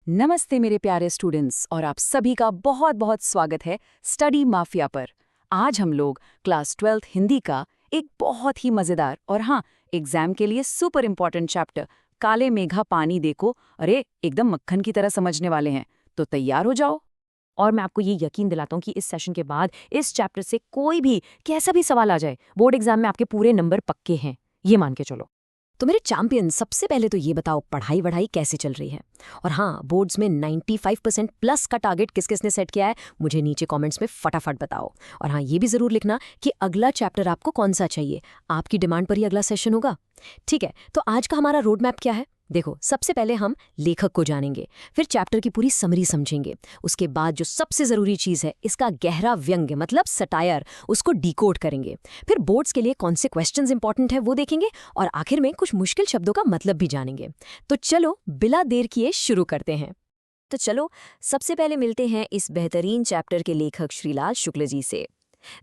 नमस्ते मेरे प्यारे स्टूडेंट्स और आप सभी का बहुत बहुत स्वागत है स्टडी माफिया पर। आज हम लोग क्लास 12th हिंदी का एक बहुत ही मज़ेदार और हाँ एग्जाम के लिए सुपर इम्पोर्टेंट चैप्टर काले मेघा पानी देखो अरे एकदम मक्खन की तरह समझने वाले हैं। तो तैयार हो जाओ। और मैं आपको ये यकीन दिलाता हूँ कि इस सेशन के बाद इस चैप्टर से कोई भी कैसा भी सवाल आ जाए बोर्ड एग्जाम में आपके पूरे नंबर पक्के हैं, ये मान के चलो। तो मेरे चैंपियन, सबसे पहले तो ये बताओ पढ़ाई वढ़ाई कैसे चल रही है। और हाँ, बोर्ड्स में 95% प्लस का टारगेट किस किसने सेट किया है मुझे नीचे कमेंट्स में फटाफट बताओ। और हाँ, ये भी ज़रूर लिखना कि अगला चैप्टर आपको कौन सा चाहिए, आपकी डिमांड पर ही अगला सेशन होगा। ठीक है, तो आज का हमारा रोड मैप क्या है? देखो, सबसे पहले हम लेखक को जानेंगे, फिर चैप्टर की पूरी समरी समझेंगे, उसके बाद जो सबसे ज़रूरी चीज़ है इसका गहरा व्यंग्य मतलब सटायर, उसको डिकोड करेंगे, फिर बोर्ड्स के लिए कौन से क्वेश्चंस इंपॉर्टेंट है वो देखेंगे और आखिर में कुछ मुश्किल शब्दों का मतलब भी जानेंगे। तो चलो बिना देर किए शुरू करते हैं। तो चलो सबसे पहले मिलते हैं इस बेहतरीन चैप्टर के लेखक श्रीलाल शुक्ल जी से।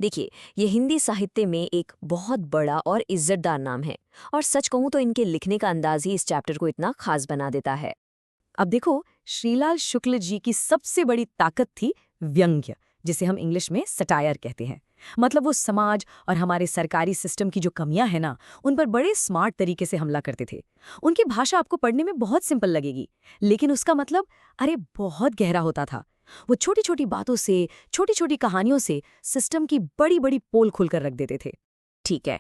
देखिए, ये हिंदी साहित्य में एक बहुत बड़ा और इज्जतदार नाम है और सच कहूँ तो इनके लिखने का अंदाज ही इस चैप्टर को इतना खास बना देता है। अब देखो, श्रीलाल शुक्ल जी की सबसे बड़ी ताकत थी व्यंग्य, जिसे हम इंग्लिश में सटायर कहते हैं। मतलब वो समाज और हमारे सरकारी सिस्टम की जो कमियां हैं ना, उन पर बड़े स्मार्ट तरीके से हमला करते थे। उनकी भाषा आपको पढ़ने में बहुत सिंपल लगेगी, लेकिन उसका मतलब अरे बहुत गहरा होता था। वो छोटी छोटी बातों से, छोटी छोटी कहानियों से सिस्टम की बड़ी बड़ी पोल खुलकर रख देते थे। ठीक है,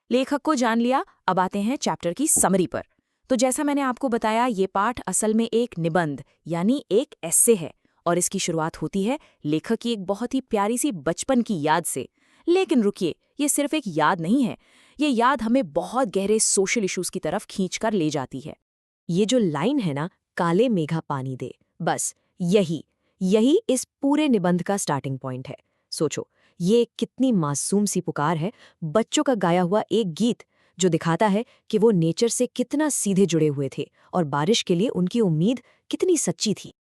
लेखक को जान लिया, अब आते हैं चैप्टर की समरी पर। तो जैसा मैंने आपको बताया, ये पाठ असल में एक निबंध यानी एक एस्से है और इसकी शुरुआत होती है लेखक की एक बहुत ही प्यारी सी बचपन की याद से। लेकिन रुकिए, ये सिर्फ एक याद नहीं है, ये याद हमें बहुत गहरे सोशल इश्यूज की तरफ खींचकर ले जाती है। ये जो लाइन है ना, काले मेघा पानी दे, बस यही यही इस पूरे निबंध का स्टार्टिंग पॉइंट है। सोचो, ये कितनी मासूम सी पुकार है, बच्चों का गाया हुआ एक गीत जो दिखाता है कि वो नेचर से कितना सीधे जुड़े हुए थे और बारिश के लिए उनकी उम्मीद कितनी सच्ची थी।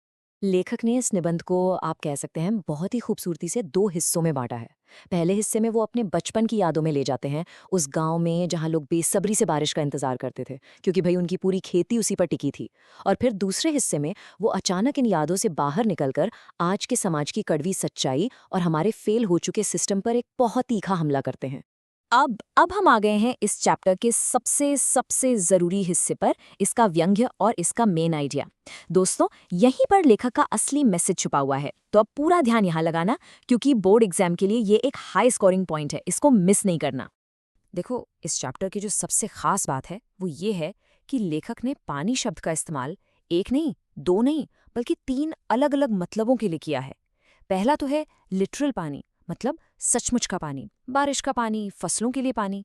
लेखक ने इस निबंध को, आप कह सकते हैं, बहुत ही खूबसूरती से दो हिस्सों में बांटा है। पहले हिस्से में वो अपने बचपन की यादों में ले जाते हैं, उस गांव में जहां लोग बेसब्री से बारिश का इंतजार करते थे क्योंकि भाई उनकी पूरी खेती उसी पर टिकी थी। और फिर दूसरे हिस्से में वो अचानक इन यादों से बाहर निकलकर आज के समाज की कड़वी सच्चाई और हमारे फेल हो चुके सिस्टम पर एक बहुत तीखा हमला करते हैं। अब हम आ गए हैं इस चैप्टर के सबसे सबसे ज़रूरी हिस्से पर, इसका व्यंग्य और इसका मेन आइडिया। दोस्तों, यहीं पर लेखक का असली मैसेज छुपा हुआ है, तो अब पूरा ध्यान यहाँ लगाना क्योंकि बोर्ड एग्जाम के लिए ये एक हाई स्कोरिंग पॉइंट है, इसको मिस नहीं करना। देखो, इस चैप्टर की जो सबसे खास बात है वो ये है कि लेखक ने पानी शब्द का इस्तेमाल एक नहीं, दो नहीं, बल्कि तीन अलग अलग मतलबों के लिए किया है। पहला तो है लिटरल पानी, मतलब सचमुच का पानी, बारिश का पानी, फसलों के लिए पानी।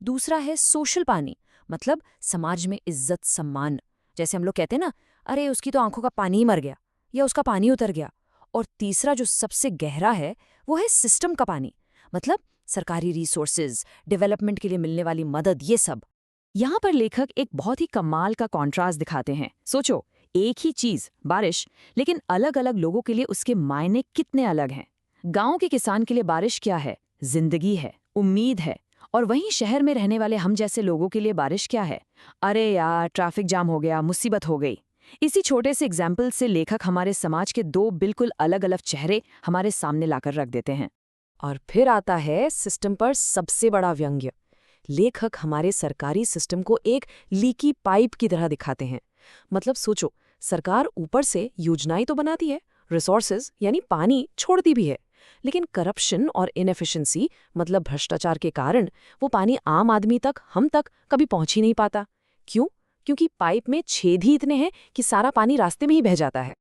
दूसरा है सोशल पानी, मतलब समाज में इज्जत सम्मान, जैसे हम लोग कहते हैं ना, अरे उसकी तो आंखों का पानी ही मर गया या उसका पानी उतर गया। और तीसरा जो सबसे गहरा है वो है सिस्टम का पानी, मतलब सरकारी रिसोर्सेज, डेवलपमेंट के लिए मिलने वाली मदद, ये सब। यहाँ पर लेखक एक बहुत ही कमाल का कॉन्ट्रास्ट दिखाते हैं। सोचो, एक ही चीज बारिश, लेकिन अलग अलग लोगों के लिए उसके मायने कितने अलग हैं। गांव के किसान के लिए बारिश क्या है? जिंदगी है, उम्मीद है। और वहीं शहर में रहने वाले हम जैसे लोगों के लिए बारिश क्या है? अरे यार, ट्रैफिक जाम हो गया, मुसीबत हो गई। इसी छोटे से एग्जाम्पल से लेखक हमारे समाज के दो बिल्कुल अलग अलग चेहरे हमारे सामने लाकर रख देते हैं। और फिर आता है सिस्टम पर सबसे बड़ा व्यंग्य। लेखक हमारे सरकारी सिस्टम को एक लीकी पाइप की तरह दिखाते हैं। मतलब सोचो, सरकार ऊपर से योजनाएं तो बनाती है, रिसोर्सेज यानी पानी छोड़ती भी है, लेकिन करप्शन और इनएफिशिएंसी मतलब भ्रष्टाचार के कारण वो पानी आम आदमी तक, हम तक कभी पहुंच ही नहीं पाता। क्यों? क्योंकि पाइप में छेद ही इतने हैं कि सारा पानी रास्ते में ही बह जाता है।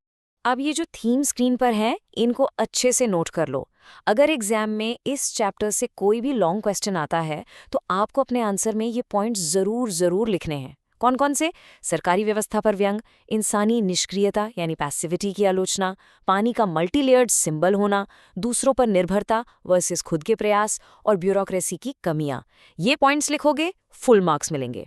अब ये जो थीम स्क्रीन पर है, इनको अच्छे से नोट कर लो। अगर एग्जाम में इस चैप्टर से कोई भी लॉन्ग क्वेश्चन आता है तो आपको अपने आंसर में ये पॉइंट्स जरूर जरूर लिखने हैं। कौन कौन से? सरकारी व्यवस्था पर व्यंग, इंसानी निष्क्रियता यानी पैसिविटी की आलोचना, पानी का मल्टी लेयर्ड सिंबल होना, दूसरों पर निर्भरता वर्सेस खुद के प्रयास और ब्यूरोक्रेसी की कमियां। ये पॉइंट्स लिखोगे, फुल मार्क्स मिलेंगे।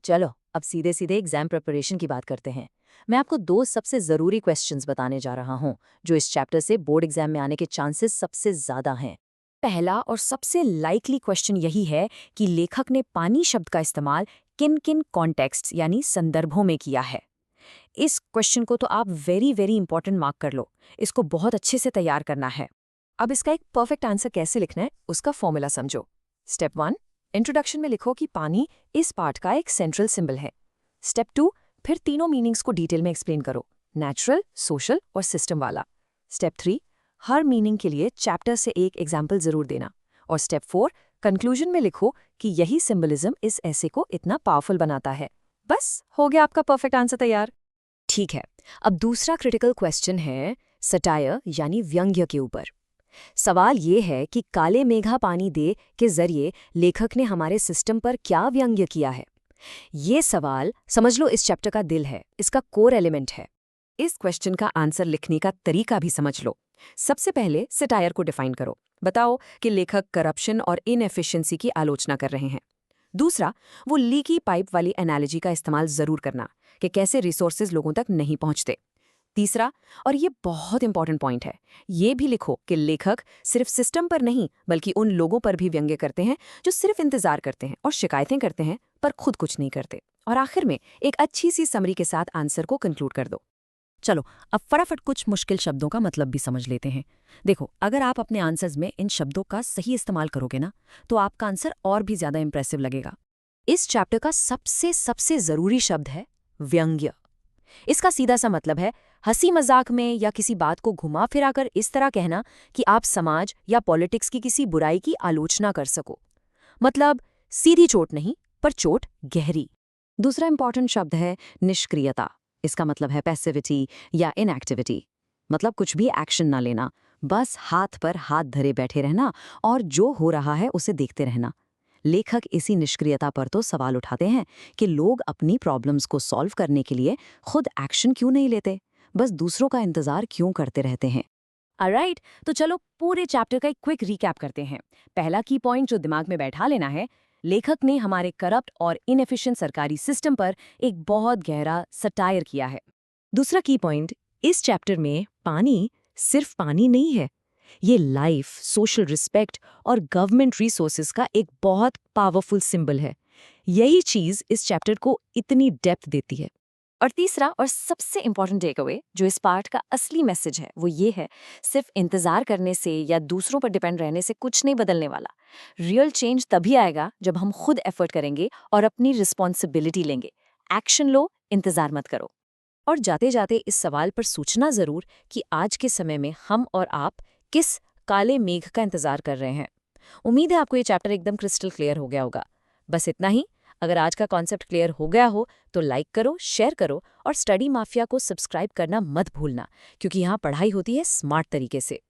चलो अब सीधे सीधे एग्जाम प्रिपरेशन की बात करते हैं। मैं आपको दो सबसे ज़रूरी क्वेश्चंस बताने जा रहा हूं जो इस चैप्टर से बोर्ड एग्जाम में आने के चांसेस सबसे ज़्यादा हैं। पहला और सबसे लाइकली क्वेश्चन यही है कि लेखक ने पानी शब्द का इस्तेमाल किन किन कॉन्टेक्स्ट यानी संदर्भों में किया है। इस क्वेश्चन को तो आप वेरी वेरी इंपॉर्टेंट मार्क कर लो। इसको बहुत अच्छे से तैयार करना है। अब इसका एक परफेक्ट आंसर कैसे लिखना है उसका फॉर्मूला समझो। स्टेप 1, इंट्रोडक्शन में लिखो कि पानी इस पार्ट का एक सेंट्रल सिंबल है। स्टेप 2, फिर तीनों मीनिंग्स को डिटेल में एक्सप्लेन करो, नेचुरल, सोशल और सिस्टम वाला। स्टेप 3, हर मीनिंग के लिए चैप्टर से एक एग्जाम्पल जरूर देना। और स्टेप 4, कंक्लूजन में लिखो कि यही सिंबलिज्म इस ऐसे को इतना पावरफुल बनाता है। बस हो गया आपका परफेक्ट आंसर तैयार। ठीक है, अब दूसरा क्रिटिकल क्वेश्चन है सटायर यानी व्यंग्य के ऊपर। सवाल ये है कि काले मेघा पानी दे के जरिए लेखक ने हमारे सिस्टम पर क्या व्यंग्य किया है। ये सवाल समझ लो इस चैप्टर का दिल है, इसका कोर एलिमेंट है। इस क्वेश्चन का आंसर लिखने का तरीका भी समझ लो। सबसे पहले सटायर को डिफाइन करो, बताओ कि लेखक करप्शन और इनएफिशिएंसी की आलोचना कर रहे हैं। दूसरा, वो लीकी पाइप वाली एनालॉजी का इस्तेमाल जरूर करना कि कैसे रिसोर्सेज लोगों तक नहीं पहुंचते। तीसरा, और ये बहुत इंपॉर्टेंट पॉइंट है, ये भी लिखो कि लेखक सिर्फ सिस्टम पर नहीं बल्कि उन लोगों पर भी व्यंग्य करते हैं जो सिर्फ इंतजार करते हैं और शिकायतें करते हैं पर खुद कुछ नहीं करते। और आखिर में एक अच्छी सी समरी के साथ आंसर को कंक्लूड कर दो। चलो अब फटाफट कुछ मुश्किल शब्दों का मतलब भी समझ लेते हैं। देखो, अगर आप अपने आंसर्स में इन शब्दों का सही इस्तेमाल करोगे ना, तो आपका आंसर और भी ज्यादा इंप्रेसिव लगेगा। इस चैप्टर का सबसे जरूरी शब्द है व्यंग्य। इसका सीधा सा मतलब है हंसी मजाक में या किसी बात को घुमा फिराकर इस तरह कहना कि आप समाज या पॉलिटिक्स की किसी बुराई की आलोचना कर सको। मतलब सीधी चोट नहीं, पर चोट गहरी। दूसरा इंपॉर्टेंट शब्द है निष्क्रियता। इसका मतलब है पैसिविटी या इनएक्टिविटी। मतलब कुछ भी एक्शन ना लेना, बस हाथ पर हाथ धरे बैठे रहना और जो हो रहा है उसे देखते रहना। लेखक इसी निष्क्रियता पर तो सवाल उठाते हैं कि लोग अपनी प्रॉब्लम्स को सॉल्व करने के लिए खुद एक्शन क्यों नहीं लेते, बस दूसरों का इंतजार क्यों करते रहते हैं। ऑलराइट, तो चलो पूरे चैप्टर का एक क्विक रिकैप करते हैं। पहला की पॉइंट जो दिमाग में बैठा लेना है, लेखक ने हमारे करप्ट और इनएफिशिएंट सरकारी सिस्टम पर एक बहुत गहरा सटायर किया है। दूसरा की पॉइंट, इस चैप्टर में पानी सिर्फ पानी नहीं है, ये लाइफ, सोशल रिस्पेक्ट और गवर्नमेंट रिसोर्सेज का एक बहुत पावरफुल सिंबल है। यही चीज इस चैप्टर को इतनी डेप्थ देती है। और तीसरा और सबसे इंपॉर्टेंट टेकअवे जो इस पार्ट का असली मैसेज है, वो ये है, सिर्फ इंतजार करने से या दूसरों पर डिपेंड रहने से कुछ नहीं बदलने वाला। रियल चेंज तभी आएगा जब हम खुद एफर्ट करेंगे और अपनी रिस्पॉन्सिबिलिटी लेंगे। एक्शन लो, इंतजार मत करो। और जाते जाते इस सवाल पर सोचना जरूर कि आज के समय में हम और आप किस काले मेघ का इंतजार कर रहे हैं। उम्मीद है आपको ये चैप्टर एकदम क्रिस्टल क्लियर हो गया होगा। बस इतना ही। अगर आज का कॉन्सेप्ट क्लियर हो गया हो तो लाइक करो, शेयर करो और स्टडी माफिया को सब्सक्राइब करना मत भूलना, क्योंकि यहाँ पढ़ाई होती है स्मार्ट तरीके से।